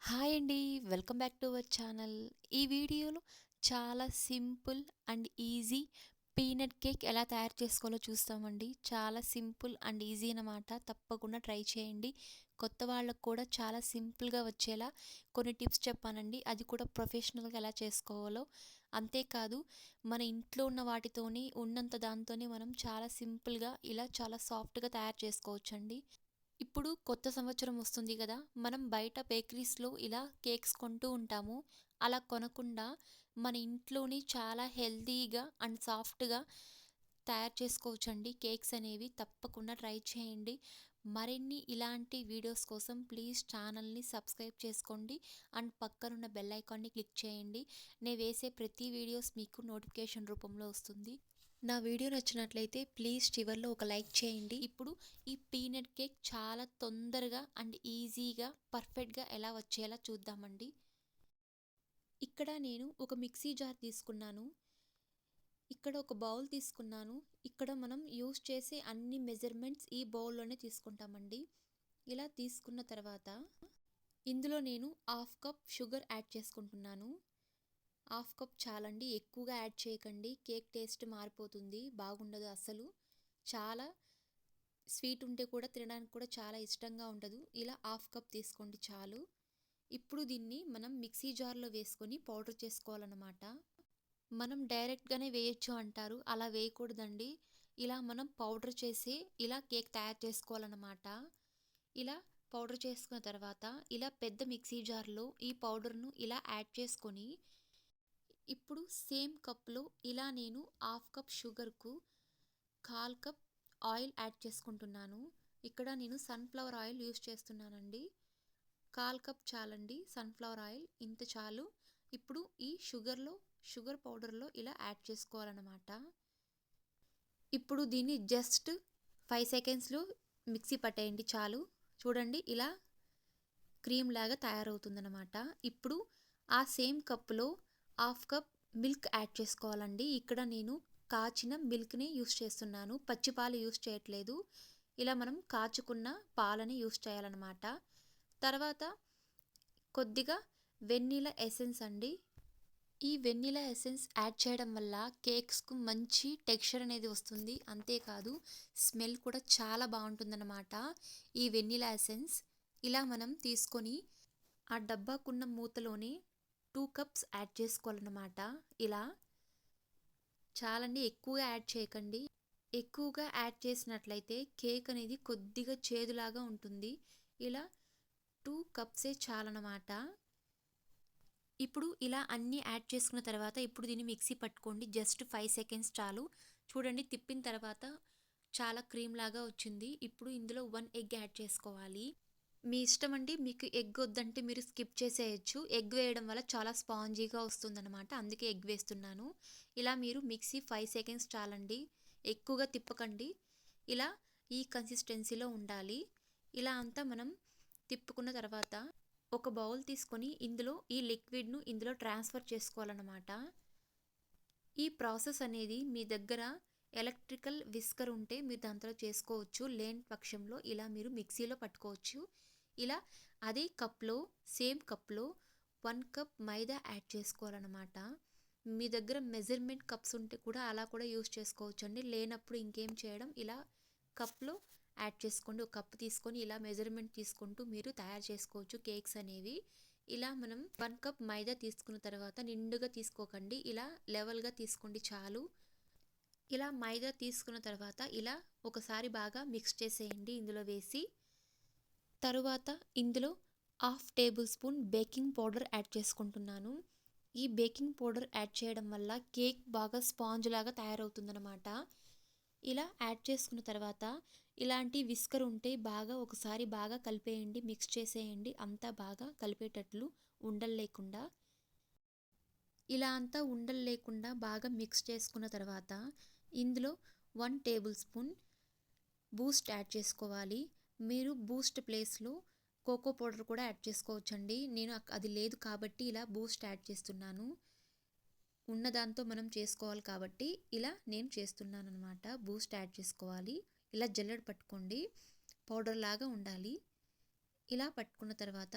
Hi అండి. Welcome back to our channel. ఈ వీడియోలో చాలా simple and easy peanut cake ఎలా తయారు చేసుకోవాలో చూస్తామండి. చాలా సింపుల్ అండ్ ఈజీ అన్నమాట. తప్పకుండా ట్రై చేయండి. కొత్త వాళ్ళకు కూడా చాలా సింపుల్గా వచ్చేలా కొన్ని టిప్స్ చెప్పానండి. అది కూడా ప్రొఫెషనల్గా ఎలా చేసుకోవాలో. అంతేకాదు మన ఇంట్లో ఉన్న వాటితోని ఉన్నంత దాంతోనే మనం చాలా సింపుల్గా ఇలా చాలా సాఫ్ట్గా తయారు చేసుకోవచ్చండి. ఇప్పుడు కొత్త సంవత్సరం వస్తుంది కదా! మనం బయట బేకరీస్‌లో ఇలా కేక్స్ కొంటూ ఉంటాము. అలా కొనకుండా మన ఇంట్లోనే చాలా హెల్తీగా అండ్ సాఫ్ట్‌గా తయారు చేసుకోవచ్చండి కేక్స్ అనేవి. తప్పకుండా ట్రై చేయండి. మరిన్ని ఇలాంటి వీడియోస్ కోసం ప్లీజ్ ఛానల్‌ని సబ్స్క్రైబ్ చేసుకోండి. అండ్ పక్కనున్న బెల్ ఐకాన్‌ని క్లిక్ చేయండి. నేను వేసే ప్రతి వీడియోస్ మీకు నోటిఫికేషన్ రూపంలో వస్తుంది. నా వీడియో నచ్చినట్లయితే ప్లీజ్ చివర్లో ఒక లైక్ చేయండి. ఇప్పుడు ఈ పీనట్ కేక్ చాలా తొందరగా అండ్ ఈజీగా పర్ఫెక్ట్గా ఎలా వచ్చేలా చూద్దామండి. ఇక్కడ నేను ఒక మిక్సీ జార్ తీసుకున్నాను. ఇక్కడ ఒక బౌల్ తీసుకున్నాను. ఇక్కడ మనం యూస్ చేసే అన్ని మెజర్మెంట్స్ ఈ బౌల్లోనే తీసుకుంటామండి. ఇలా తీసుకున్న తర్వాత ఇందులో నేను హాఫ్ కప్ షుగర్ యాడ్ చేసుకుంటున్నాను. హాఫ్ కప్ చాలండి, ఎక్కువగా యాడ్ చేయకండి. కేక్ టేస్ట్ మారిపోతుంది, బాగుండదు అసలు. చాలా స్వీట్ ఉంటే కూడా తినడానికి కూడా చాలా ఇష్టంగా ఉండదు. ఇలా హాఫ్ కప్ తీసుకోండి చాలు. ఇప్పుడు దీన్ని మనం మిక్సీ జార్లో వేసుకొని పౌడర్ చేసుకోవాలన్నమాట. మనం డైరెక్ట్గానే వేయొచ్చు అంటారు, అలా వేయకూడదండి. ఇలా మనం పౌడర్ చేసి ఇలా కేక్ తయారు చేసుకోవాలన్నమాట. ఇలా పౌడర్ చేసుకున్న తర్వాత ఇలా పెద్ద మిక్సీ జార్లో ఈ పౌడర్ను ఇలా యాడ్ చేసుకొని ఇప్పుడు సేమ్ కప్లో ఇలా నేను హాఫ్ కప్ షుగర్కు కాల్ కప్ ఆయిల్ యాడ్ చేసుకుంటున్నాను. ఇక్కడ నేను సన్ఫ్లవర్ ఆయిల్ యూస్ చేస్తున్నానండి. కాల్ కప్ చాలండి సన్ఫ్లవర్ ఆయిల్, ఇంత చాలు. ఇప్పుడు ఈ షుగర్ పౌడర్లో ఇలా యాడ్ చేసుకోవాలన్నమాట. ఇప్పుడు దీన్ని జస్ట్ 5 సెకండ్స్లో మిక్సీ పట్టేయండి చాలు. చూడండి ఇలా క్రీమ్ లాగా తయారవుతుందన్నమాట. ఇప్పుడు ఆ సేమ్ కప్పులో హాఫ్ కప్ మిల్క్ యాడ్ చేసుకోవాలండి. ఇక్కడ నేను కాచిన మిల్క్ని యూస్ చేస్తున్నాను, పచ్చి పాలు యూస్ చేయట్లేదు. ఇలా మనం కాచుకున్న పాలని యూస్ చేయాలన్నమాట. తర్వాత కొద్దిగా వెన్నీలా ఎసెన్స్ అండి. ఈ వెన్నీలా ఎసెన్స్ యాడ్ చేయడం వల్ల కేక్స్కు మంచి టెక్స్చర్ అనేది వస్తుంది. అంతేకాదు స్మెల్ కూడా చాలా బాగుంటుందన్నమాట ఈ వెన్నీలా ఎసెన్స్. ఇలా మనం తీసుకొని ఆ డబ్బాకున్న మూతలోనే 2 కప్స్ యాడ్ చేసుకోవాలన్నమాట. ఇలా చాలండి, ఎక్కువగా యాడ్ చేయకండి. ఎక్కువగా యాడ్ చేసినట్లయితే కేక్ అనేది కొద్దిగా చేదులాగా ఉంటుంది. ఇలా 2 కప్సే చాలన్నమాట. ఇప్పుడు ఇలా అన్నీ యాడ్ చేసుకున్న తర్వాత ఇప్పుడు దీన్ని మిక్సీ పట్టుకోండి. జస్ట్ 5 సెకండ్స్ చాలు. చూడండి తిప్పిన తర్వాత చాలా క్రీమ్ లాగా వచ్చింది. ఇప్పుడు ఇందులో 1 ఎగ్ యాడ్ చేసుకోవాలి. మీ ఇష్టం అండి, మీకు ఎగ్ వద్దంటే మీరు స్కిప్ చేసేయచ్చు. ఎగ్ వేయడం వల్ల చాలా స్పాంజీగా వస్తుందన్నమాట, అందుకే ఎగ్ వేస్తున్నాను. ఇలా మీరు మిక్సీ 5 సెకండ్స్ చాలండి, ఎక్కువగా తిప్పకండి. ఇలా ఈ కన్సిస్టెన్సీలో ఉండాలి. ఇలా అంతా మనం తిప్పుకున్న తర్వాత ఒక బౌల్ తీసుకొని ఇందులో ఈ లిక్విడ్ను ఇందులో ట్రాన్స్ఫర్ చేసుకోవాలన్నమాట. ఈ ప్రాసెస్ అనేది మీ దగ్గర ఎలక్ట్రికల్ విస్కర్ ఉంటే మీరు దాంట్లో చేసుకోవచ్చు, లేని పక్షంలో ఇలా మీరు మిక్సీలో పట్టుకోవచ్చు. ఇలా అదే కప్లో సేమ్ కప్లో 1 కప్ మైదా యాడ్ చేసుకోవాలన్నమాట. మీ దగ్గర మెజర్మెంట్ కప్స్ ఉంటే కూడా అలా కూడా యూస్ చేసుకోవచ్చు అండి. లేనప్పుడు ఇంకేం చేయడం, ఇలా కప్లో యాడ్ చేసుకోండి. ఒక కప్ తీసుకొని ఇలా మెజర్మెంట్ తీసుకుంటూ మీరు తయారు చేసుకోవచ్చు కేక్స్ అనేవి. ఇలా మనం 1 కప్ మైదా తీసుకున్న తర్వాత నిండుగా తీసుకోకండి, ఇలా లెవెల్గా తీసుకోండి చాలు. ఇలా మైదా తీసుకున్న తర్వాత ఇలా ఒకసారి బాగా మిక్స్ చేసేయండి ఇందులో వేసి. తరువాత ఇందులో half table spoon baking powder add చేసుకుంటున్నాను. ఈ బేకింగ్ పౌడర్ యాడ్ చేయడం వల్ల కేక్ బాగా స్పాంజ్ లాగా తయారవుతుందన్నమాట. ఇలా యాడ్ చేసుకున్న తర్వాత ఇలాంటి విస్కర్ ఉంటే బాగా ఒకసారి బాగా కలిపేయండి, మిక్స్ చేసేయండి అంతా బాగా కలిపేటట్లు, ఉండలు లేకుండా. ఇలా అంతా ఉండలు లేకుండా బాగా మిక్స్ చేసుకున్న తర్వాత ఇందులో 1 టేబుల్ స్పూన్ బూస్ట్ యాడ్ చేసుకోవాలి. మీరు బూస్ట్ ప్లేస్లో కోకో పౌడర్ కూడా యాడ్ చేసుకోవచ్చండి. నేను అది లేదు కాబట్టి ఇలా బూస్ట్ యాడ్ చేస్తున్నాను. ఉన్నదాంతో మనం చేసుకోవాలి కాబట్టి ఇలా నేను చేస్తున్నాను అనమాట. బూస్ట్ యాడ్ చేసుకోవాలి. ఇలా జల్లెడ పట్టుకోండి, పౌడర్ లాగా ఉండాలి. ఇలా పట్టుకున్న తర్వాత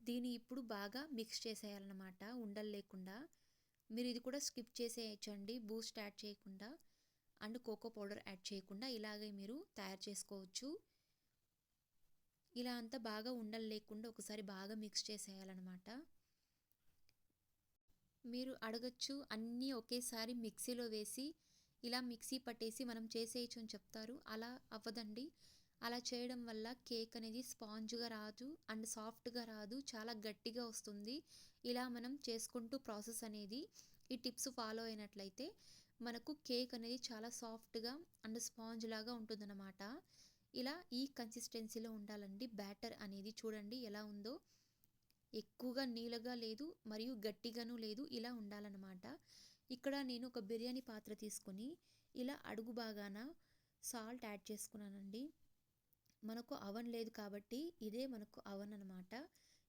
దీన్ని ఇప్పుడు బాగా మిక్స్ చేసేయాలన్నమాట ఉండలు లేకుండా. మీరు ఇది కూడా స్కిప్ చేసేయచ్చండి, బూస్ట్ యాడ్ చేయకుండా అండ్ కోకో పౌడర్ యాడ్ చేయకుండా ఇలాగే మీరు తయారు చేసుకోవచ్చు. ఇలా అంతా బాగా ఉండలు లేకుండా ఒకసారి బాగా మిక్స్ చేసేయాలన్నమాట. మీరు అడగచ్చు అన్నీ ఒకేసారి మిక్సీలో వేసి ఇలా మిక్సీ పట్టేసి మనం చేసేయచ్చు అని చెప్తారు. అలా అవ్వదండి. అలా చేయడం వల్ల కేక్ అనేది స్పాంజ్గా రాదు అండ్ సాఫ్ట్గా రాదు, చాలా గట్టిగా వస్తుంది. ఇలా మనం చేసుకుంటూ ప్రాసెస్ అనేది ఈ టిప్స్ ఫాలో అయినట్లయితే మనకు కేక్ అనేది చాలా సాఫ్ట్గా అండ్ స్పాంజ్ లాగా ఉంటుందన్నమాట. ఇలా ఈ కన్సిస్టెన్సీలో ఉండాలండి బ్యాటర్ అనేది. చూడండి ఎలా ఉందో, ఎక్కువగా నీళ్ళగా లేదు మరియు గట్టిగాను లేదు, ఇలా ఉండాలన్నమాట. ఇక్కడ నేను ఒక బిర్యానీ పాత్ర తీసుకొని ఇలా అడుగు భాగాన సాల్ట్ యాడ్ చేసుకున్నానండి. మనకు అవన్ లేదు కాబట్టి ఇదే మనకు అవన్ అనమాట.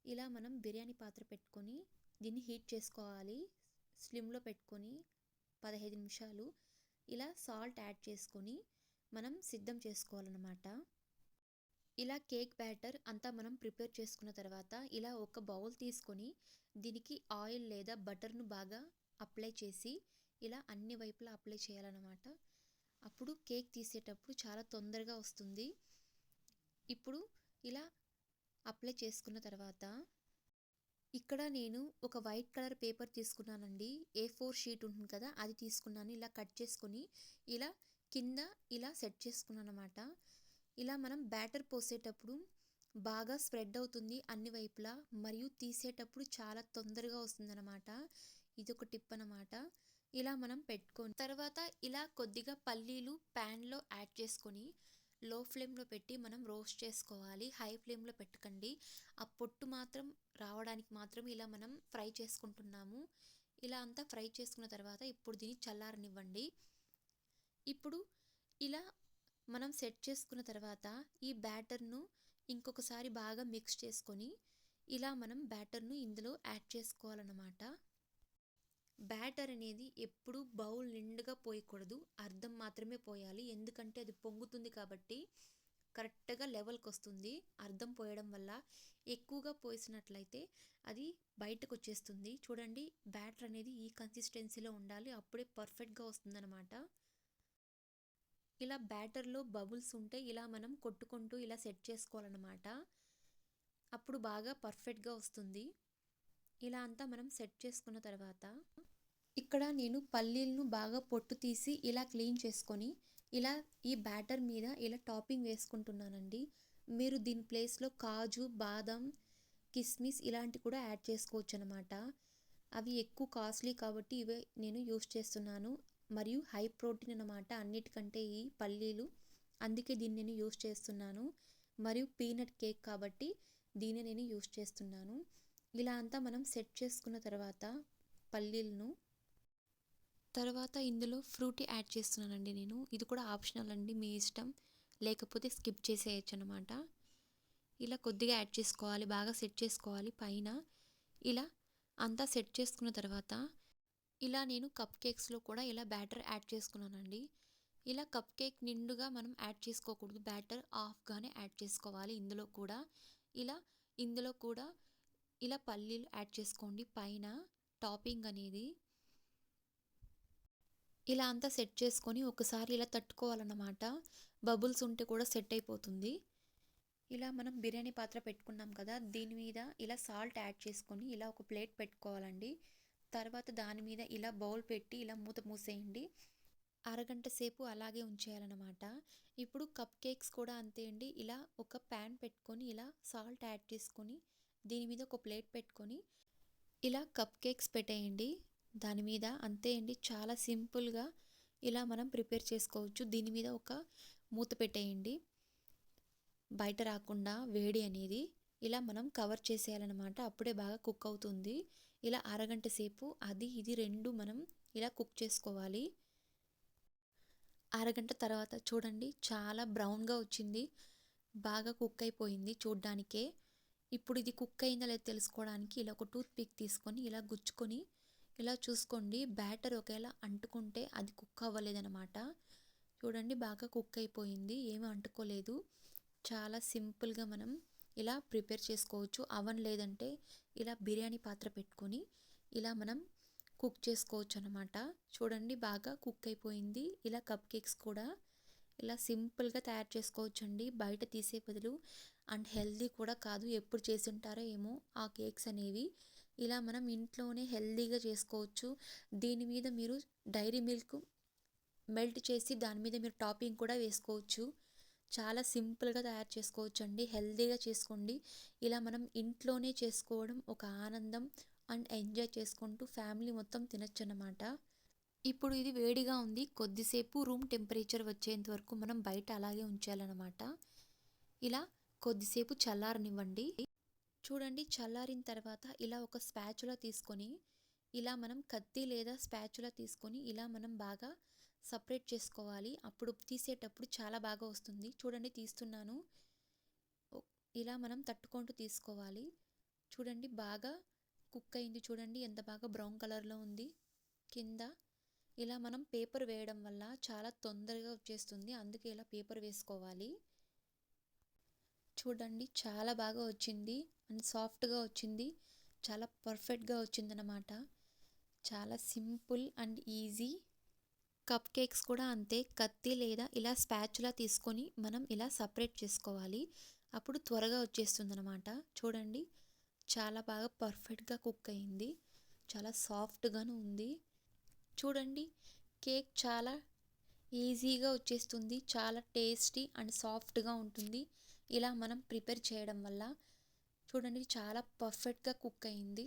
ఇలా మనం బిర్యానీ పాత్ర పెట్టుకొని దీన్ని హీట్ చేసుకోవాలి. స్లిమ్లో పెట్టుకొని 15 నిమిషాలు ఇలా సాల్ట్ యాడ్ చేసుకొని మనం సిద్ధం చేసుకోవాలన్నమాట. ఇలా కేక్ బ్యాటర్ అంతా మనం ప్రిపేర్ చేసుకున్న తర్వాత ఇలా ఒక బౌల్ తీసుకొని దీనికి ఆయిల్ లేదా బటర్ను బాగా అప్లై చేసి ఇలా అన్ని వైపులా అప్లై చేయాలన్నమాట. అప్పుడు కేక్ తీసేటప్పుడు చాలా తొందరగా వస్తుంది. ఇప్పుడు ఇలా అప్లై చేసుకున్న తర్వాత ఇక్కడ నేను ఒక వైట్ కలర్ పేపర్ తీసుకున్నానండి. A4 షీట్ ఉంటుంది కదా, అది తీసుకున్నాను. ఇలా కట్ చేసుకొని ఇలా కింద ఇలా సెట్ చేసుకున్నాను అనమాట. ఇలా మనం బ్యాటర్ పోసేటప్పుడు బాగా స్ప్రెడ్ అవుతుంది అన్ని వైపులా, మరియు తీసేటప్పుడు చాలా తొందరగా వస్తుందన్నమాట. ఇది ఒక టిప్ అన్నమాట. ఇలా మనం పెట్టుకొని తర్వాత ఇలా కొద్దిగా పల్లీలు ప్యాన్లో యాడ్ చేసుకొని లో ఫ్లేమ్లో పెట్టి మనం రోస్ట్ చేసుకోవాలి. హై ఫ్లేమ్లో పెట్టకండి. ఆ పొట్టు మాత్రం రావడానికి మాత్రం ఇలా మనం ఫ్రై చేసుకుంటున్నాము. ఇలా అంతా ఫ్రై చేసుకున్న తర్వాత ఇప్పుడు దీన్ని చల్లారనివ్వండి. ఇప్పుడు ఇలా మనం సెట్ చేసుకున్న తర్వాత ఈ బ్యాటర్ను ఇంకొకసారి బాగా మిక్స్ చేసుకొని ఇలా మనం బ్యాటర్ను ఇందులో యాడ్ చేసుకోవాలన్నమాట. బ్యాటర్ అనేది ఎప్పుడు బౌల్ నిండుగా పోయకూడదు, అర్థం మాత్రమే పోయాలి. ఎందుకంటే అది పొంగుతుంది కాబట్టి కరెక్ట్గా లెవెల్కి వస్తుంది. అర్థం పోయడం వల్ల ఎక్కువగా పోసినట్లయితే అది బయటకు వచ్చేస్తుంది. చూడండి, బ్యాటర్ అనేది ఈ కన్సిస్టెన్సీలో ఉండాలి, అప్పుడే పర్ఫెక్ట్గా వస్తుందన్నమాట. ఇలా బ్యాటర్లో బబుల్స్ ఉంటే ఇలా మనం కొట్టుకుంటూ ఇలా సెట్ చేసుకోవాలన్నమాట. అప్పుడు బాగా పర్ఫెక్ట్గా వస్తుంది. ఇలా అంతా మనం సెట్ చేసుకున్న తర్వాత ఇక్కడ నేను పల్లీలను బాగా పొట్టు తీసి ఇలా క్లీన్ చేసుకొని ఇలా ఈ బ్యాటర్ మీద ఇలా టాపింగ్ వేసుకుంటున్నానండి. మీరు దీని ప్లేస్లో కాజు, బాదం, కిస్మిస్ ఇలాంటి కూడా యాడ్ చేసుకోవచ్చు అనమాట. అవి ఎక్కువ కాస్ట్లీ కాబట్టి ఇవే నేను యూస్ చేస్తున్నాను. మరియు హై ప్రోటీన్ అన్నమాట అన్నిటికంటే ఈ పల్లీలు, అందుకే దీన్ని నేను యూస్ చేస్తున్నాను. మరియు పీనట్ కేక్ కాబట్టి దీన్ని నేను యూస్ చేస్తున్నాను. ఇలా అంతా మనం సెట్ చేసుకున్న తర్వాత పల్లీలను తర్వాత ఇందులో ఫ్రూటీ యాడ్ చేస్తున్నానండి నేను. ఇది కూడా ఆప్షనల్ అండి, మీ ఇష్టం, లేకపోతే స్కిప్ చేసేయచ్చు అనమాట. ఇలా కొద్దిగా యాడ్ చేసుకోవాలి, బాగా సెట్ చేసుకోవాలి పైన. ఇలా అంతా సెట్ చేసుకున్న తర్వాత ఇలా నేను కప్ కేక్స్లో కూడా ఇలా బ్యాటర్ యాడ్ చేసుకున్నానండి. ఇలా కప్ కేక్ నిండుగా మనం యాడ్ చేసుకోకూడదు, బ్యాటర్ హాఫ్గానే యాడ్ చేసుకోవాలి. ఇందులో కూడా ఇలా పల్లీలు యాడ్ చేసుకోండి పైన టాపింగ్ అనేది. ఇలా అంతా సెట్ చేసుకొని ఒకసారి ఇలా తట్టుకోవాలన్నమాట. బబుల్స్ ఉంటే కూడా సెట్ అయిపోతుంది. ఇలా మనం బిర్యానీ పాత్ర పెట్టుకున్నాం కదా, దీని మీద ఇలా సాల్ట్ యాడ్ చేసుకొని ఇలా ఒక ప్లేట్ పెట్టుకోవాలండి. తర్వాత దాని మీద ఇలా బౌల్ పెట్టి ఇలా మూత మూసేయండి. అరగంట సేపు అలాగే ఉంచేయాలన్నమాట. ఇప్పుడు కప్ కేక్స్ కూడా అంతే అండి. ఇలా ఒక ప్యాన్ పెట్టుకొని ఇలా సాల్ట్ యాడ్ చేసుకొని దీని మీద ఒక ప్లేట్ పెట్టుకొని ఇలా కప్ కేక్స్ పెట్టేయండి దాని మీద. అంతే అండి, చాలా సింపుల్గా ఇలా మనం ప్రిపేర్ చేసుకోవచ్చు. దీని మీద ఒక మూత పెట్టేయండి, బయట రాకుండా వేడి అనేది. ఇలా మనం కవర్ చేసేయాలన్నమాట, అప్పుడే బాగా కుక్ అవుతుంది. ఇలా అరగంట సేపు అది ఇది రెండు మనం ఇలా కుక్ చేసుకోవాలి. అరగంట తర్వాత చూడండి, చాలా బ్రౌన్గా వచ్చింది, బాగా కుక్ అయిపోయింది చూడ్డానికే. ఇప్పుడు ఇది కుక్ అయిందా లేదా తెలుసుకోవడానికి ఇలా ఒక టూత్ పిక్ తీసుకొని ఇలా గుచ్చుకొని ఇలా చూసుకోండి. బ్యాటర్ ఒకవేళ అంటుకుంటే అది కుక్ అవ్వలేదన్నమాట. చూడండి, బాగా కుక్ అయిపోయింది, ఏమీ అంటుకోలేదు. చాలా సింపుల్గా మనం ఇలా ప్రిపేర్ చేసుకోవచ్చు. అవన్ లేదంటే ఇలా బిర్యానీ పాత్ర పెట్టుకొని ఇలా మనం కుక్ చేసుకోవచ్చు అనమాట. చూడండి బాగా కుక్ అయిపోయింది. ఇలా కప్ కేక్స్ కూడా ఇలా సింపుల్గా తయారు చేసుకోవచ్చండి, బయట తీసే బదులు. అండ్ హెల్దీ కూడా కాదు, ఎప్పుడు చేసి ఉంటారో ఏమో ఆ కేక్స్ అనేవి. ఇలా మనం ఇంట్లోనే హెల్దీగా చేసుకోవచ్చు. దీని మీద మీరు డైరీ మిల్క్ మెల్ట్ చేసి దాని మీద మీరు టాపింగ్ కూడా వేసుకోవచ్చు. చాలా సింపుల్గా తయారు చేసుకోవచ్చు అండి, హెల్దీగా చేసుకోండి. ఇలా మనం ఇంట్లోనే చేసుకోవడం ఒక ఆనందం అండ్ ఎంజాయ్ చేసుకుంటూ ఫ్యామిలీ మొత్తం తినొచ్చు అన్నమాట. ఇప్పుడు ఇది వేడిగా ఉంది, కొద్దిసేపు రూమ్ టెంపరేచర్ వచ్చేంత వరకు మనం బయట అలాగే ఉంచాలన్నమాట. ఇలా కొద్దిసేపు చల్లారనివ్వండి. చూడండి చల్లారిన తర్వాత ఇలా ఒక స్పాచులా తీసుకొని ఇలా మనం కత్తి లేదా స్పాచులా తీసుకొని ఇలా మనం బాగా సపరేట్ చేసుకోవాలి. అప్పుడు తీసేటప్పుడు చాలా బాగా వస్తుంది. చూడండి తీస్తున్నాను. ఇలా మనం తట్టుకుంటూ తీసుకోవాలి. చూడండి బాగా కుక్ అయింది. చూడండి ఎంత బాగా బ్రౌన్ కలర్లో ఉంది కింద. ఇలా మనం పేపర్ వేయడం వల్ల చాలా తొందరగా వచ్చేస్తుంది, అందుకే ఇలా పేపర్ వేసుకోవాలి. చూడండి చాలా బాగా వచ్చింది అండ్ సాఫ్ట్గా వచ్చింది, చాలా పర్ఫెక్ట్గా వచ్చిందనమాట. చాలా simple and easy. Cup cakes కూడా అంతే, కత్తి లేదా ఇలా స్పాచులా తీసుకొని మనం ఇలా సపరేట్ చేసుకోవాలి, అప్పుడు త్వరగా వచ్చేస్తుంది అనమాట. చూడండి చాలా బాగా పర్ఫెక్ట్గా కుక్ అయింది, చాలా సాఫ్ట్గాను ఉంది. చూడండి కేక్ చాలా ఈజీగా వచ్చేస్తుంది, చాలా టేస్టీ అండ్ సాఫ్ట్గా ఉంటుంది ఇలా మనం ప్రిపేర్ చేయడం వల్ల. చూడండి చాలా పర్ఫెక్ట్గా కుక్ అయింది.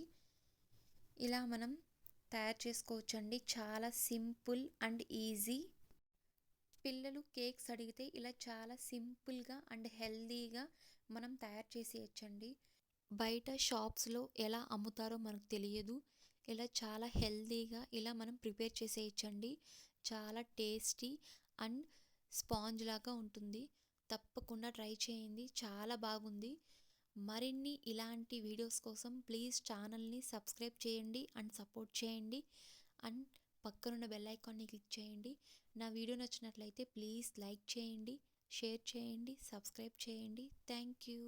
ఇలా మనం తయారు చేసుకోవచ్చండి, చాలా సింపుల్ అండ్ ఈజీ. పిల్లలు కేక్స్ అడిగితే ఇలా చాలా సింపుల్గా అండ్ హెల్దీగా మనం తయారు చేసేయచ్చండి. బయట షాప్స్లో ఎలా అమ్ముతారో మనకు తెలియదు, ఇలా చాలా హెల్దీగా ఇలా మనం ప్రిపేర్ చేసేయచ్చండి. చాలా టేస్టీ అండ్ స్పాంజ్ లాగా ఉంటుంది. తప్పకుండా ట్రై చేయండి, చాలా బాగుంది. మరిన్ని ఇలాంటి వీడియోస్ కోసం ప్లీజ్ ఛానల్ని సబ్స్క్రైబ్ చేయండి అండ్ సపోర్ట్ చేయండి. అండ్ పక్కనున్న బెల్ ఐకాన్ని క్లిక్ చేయండి. నా వీడియో నచ్చినట్లయితే ప్లీజ్ లైక్ చేయండి, షేర్ చేయండి, సబ్స్క్రైబ్ చేయండి. Thank you.